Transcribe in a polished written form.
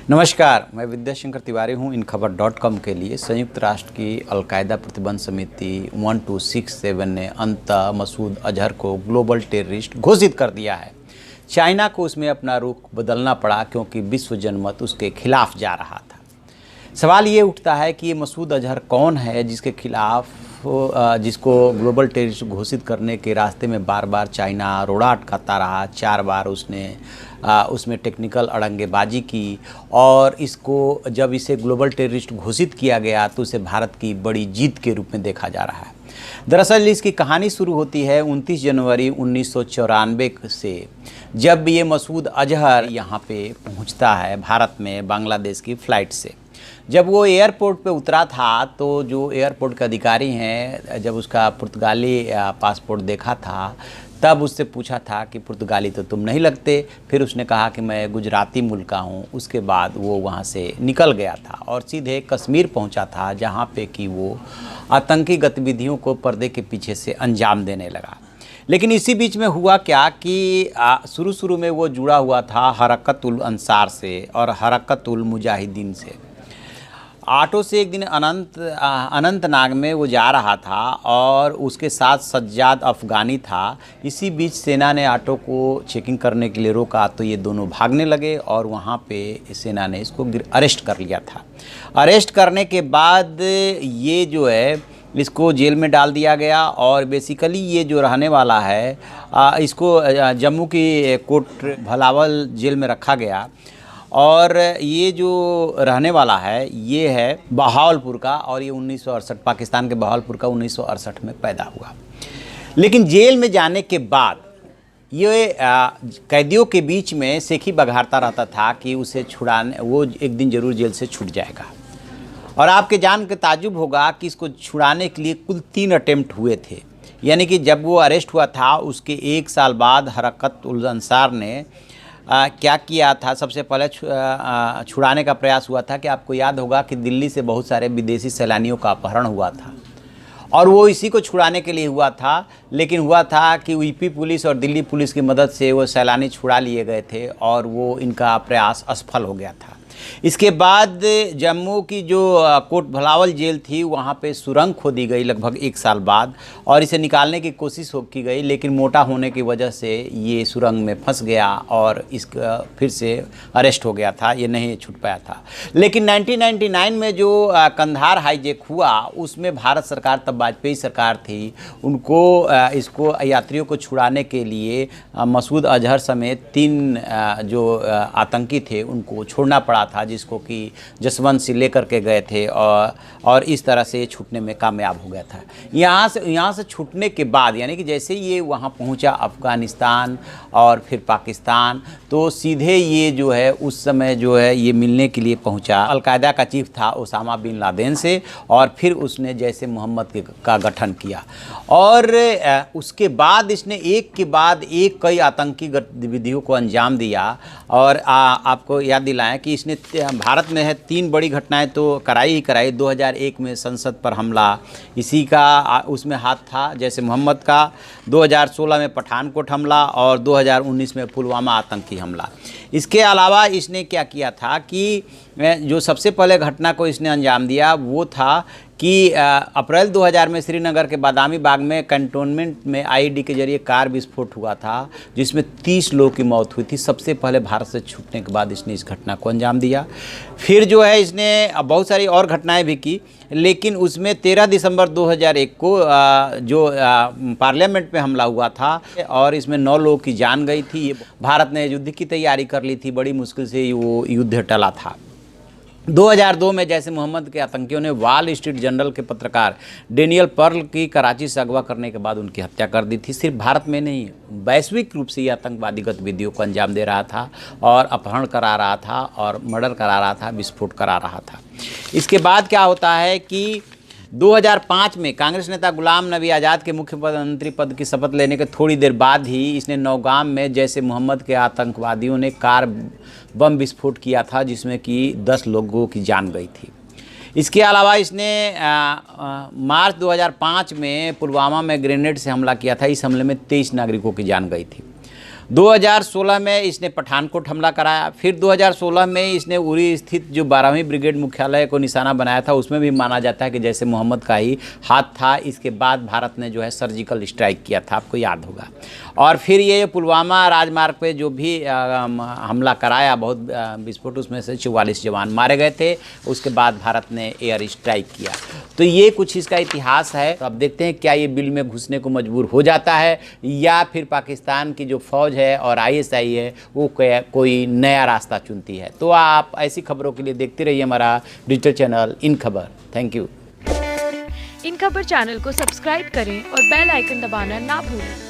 नमस्कार, मैं विद्याशंकर तिवारी हूँ। InKhabar.com के लिए संयुक्त राष्ट्र की अलकायदा प्रतिबंध समिति 1267 ने अंततः मसूद अजहर को ग्लोबल टेररिस्ट घोषित कर दिया है। चाइना को उसमें अपना रुख बदलना पड़ा क्योंकि विश्व जनमत उसके खिलाफ जा रहा था। सवाल ये उठता है कि ये मसूद अजहर कौन है जिसके खिलाफ जिसको ग्लोबल टेररिस्ट घोषित करने के रास्ते में बार बार चाइना रोड़ा अटकाता रहा। 4 बार उसने उसमें टेक्निकल अड़ंगेबाजी की और इसको जब इसे ग्लोबल टेररिस्ट घोषित किया गया तो उसे भारत की बड़ी जीत के रूप में देखा जा रहा है। दरअसल इसकी कहानी शुरू होती है 29 जनवरी 1994 से, जब ये मसूद अजहर यहाँ पे पहुँचता है भारत में बांग्लादेश की फ़्लाइट से। जब वो एयरपोर्ट पे उतरा था तो जो एयरपोर्ट के अधिकारी हैं, जब उसका पुर्तगाली पासपोर्ट देखा था तब उससे पूछा था कि पुर्तगाली तो तुम नहीं लगते। फिर उसने कहा कि मैं गुजराती मूल का हूँ। उसके बाद वो वहाँ से निकल गया था और सीधे कश्मीर पहुँचा था, जहाँ पे कि वो आतंकी गतिविधियों को पर्दे के पीछे से अंजाम देने लगा। लेकिन इसी बीच में हुआ क्या कि शुरू में वो जुड़ा हुआ था हरकत उल अंसार से और हरकत उल मुजाहिदीन से। ऑटो से एक दिन अनंतनाग में वो जा रहा था और उसके साथ सज्जाद अफ़गानी था। इसी बीच सेना ने ऑटो को चेकिंग करने के लिए रोका तो ये दोनों भागने लगे और वहाँ पे सेना ने इसको अरेस्ट कर लिया था। अरेस्ट करने के बाद ये जो है इसको जेल में डाल दिया गया और बेसिकली ये जो रहने वाला है इसको जम्मू की कोट भलावल जेल में रखा गया और ये जो रहने वाला है ये है बहावलपुर का और ये 1968 पाकिस्तान के बहावलपुर का 1968 में पैदा हुआ। लेकिन जेल में जाने के बाद ये कैदियों के बीच में सेखी बघारता रहता था कि उसे छुड़ाने वो एक दिन ज़रूर जेल से छूट जाएगा। और आपके जान के ताजुब होगा कि इसको छुड़ाने के लिए कुल 3 अटेम्प्ट हुए थे। यानी कि जब वो अरेस्ट हुआ था उसके 1 साल बाद हरकत उल अंसार ने क्या किया था। सबसे पहले छुड़ाने का प्रयास हुआ था कि आपको याद होगा कि दिल्ली से बहुत सारे विदेशी सैलानियों का अपहरण हुआ था और वो इसी को छुड़ाने के लिए हुआ था। लेकिन हुआ था कि यूपी पुलिस और दिल्ली पुलिस की मदद से वो सैलानी छुड़ा लिए गए थे और वो इनका प्रयास असफल हो गया था। इसके बाद जम्मू की जो कोट भलावल जेल थी वहाँ पे सुरंग खोदी गई लगभग 1 साल बाद और इसे निकालने की कोशिश की गई, लेकिन मोटा होने की वजह से ये सुरंग में फंस गया और इसका फिर से अरेस्ट हो गया था, ये नहीं छूट पाया था। लेकिन 1999 में जो कंधार हाईजैक हुआ उसमें भारत सरकार, तब वाजपेयी सरकार थी, उनको इसको यात्रियों को छुड़ाने के लिए मसूद अजहर समेत 3 जो आतंकी थे उनको छोड़ना पड़ा था, जिसको कि जसवंत सिंह लेकर के गए थे और इस तरह से छूटने में कामयाब हो गया था। यहाँ से छूटने के बाद यानी कि जैसे ये वहाँ पहुँचा अफ़गानिस्तान और फिर पाकिस्तान, तो सीधे ये जो है उस समय जो है ये मिलने के लिए पहुँचा अलकायदा का चीफ था ओसामा बिन लादेन से और फिर उसने जैसे मोहम्मद का गठन किया और उसके बाद इसने एक के बाद एक कई आतंकी गतिविधियों को अंजाम दिया। और आपको याद दिलाएं कि इसने भारत में है 3 बड़ी घटनाएं तो कराई ही कराई। 2001 में संसद पर हमला, इसी का उसमें हाथ था जैसे मोहम्मद का। 2016 में पठानकोट हमला और 2019 में पुलवामा आतंकी हमला। इसके अलावा इसने क्या किया था कि जो सबसे पहले घटना को इसने अंजाम दिया वो था कि अप्रैल 2000 में श्रीनगर के बादामी बाग में कंटोनमेंट में आईईडी के जरिए कार विस्फोट हुआ था जिसमें 30 लोगों की मौत हुई थी। सबसे पहले भारत से छूटने के बाद इसने इस घटना को अंजाम दिया। फिर जो है इसने बहुत सारी और घटनाएं भी की, लेकिन उसमें 13 दिसंबर 2001 को जो पार्लियामेंट में हमला हुआ था और इसमें 9 लोगों की जान गई थी। भारत ने युद्ध की तैयारी कर ली थी, बड़ी मुश्किल से वो युद्ध टला था। 2002 में जैसे मोहम्मद के आतंकियों ने वॉल स्ट्रीट जर्नल के पत्रकार डेनियल पर्ल की कराची से अगवा करने के बाद उनकी हत्या कर दी थी। सिर्फ भारत में नहीं, वैश्विक रूप से ये आतंकवादी गतिविधियों को अंजाम दे रहा था और अपहरण करा रहा था और मर्डर करा रहा था, विस्फोट करा रहा था। इसके बाद क्या होता है कि 2005 में कांग्रेस नेता गुलाम नबी आज़ाद के मुख्यमंत्री पद की शपथ लेने के थोड़ी देर बाद ही इसने नौगाम में जैसे मोहम्मद के आतंकवादियों ने कार बम विस्फोट किया था जिसमें कि 10 लोगों की जान गई थी। इसके अलावा इसने मार्च 2005 में पुलवामा में ग्रेनेड से हमला किया था। इस हमले में 23 नागरिकों की जान गई थी। 2016 में इसने पठानकोट हमला कराया, फिर 2016 में इसने उरी स्थित जो 12वीं ब्रिगेड मुख्यालय को निशाना बनाया था, उसमें भी माना जाता है कि जैसे मोहम्मद का ही हाथ था। इसके बाद भारत ने जो है सर्जिकल स्ट्राइक किया था, आपको याद होगा। और फिर ये पुलवामा राजमार्ग पे जो भी हमला कराया, बहुत विस्फोट, उसमें से 44 जवान मारे गए थे। उसके बाद भारत ने एयर स्ट्राइक किया। तो ये कुछ इसका इतिहास है। तो अब देखते हैं क्या ये बिल में घुसने को मजबूर हो जाता है या फिर पाकिस्तान की जो फौज है और ISI है वो कोई नया रास्ता चुनती है। तो आप ऐसी खबरों के लिए देखते रहिए हमारा डिजिटल चैनल इन खबर। Thank you. इन खबर चैनल को सब्सक्राइब करें और बेल आइकन दबाना ना भूलें।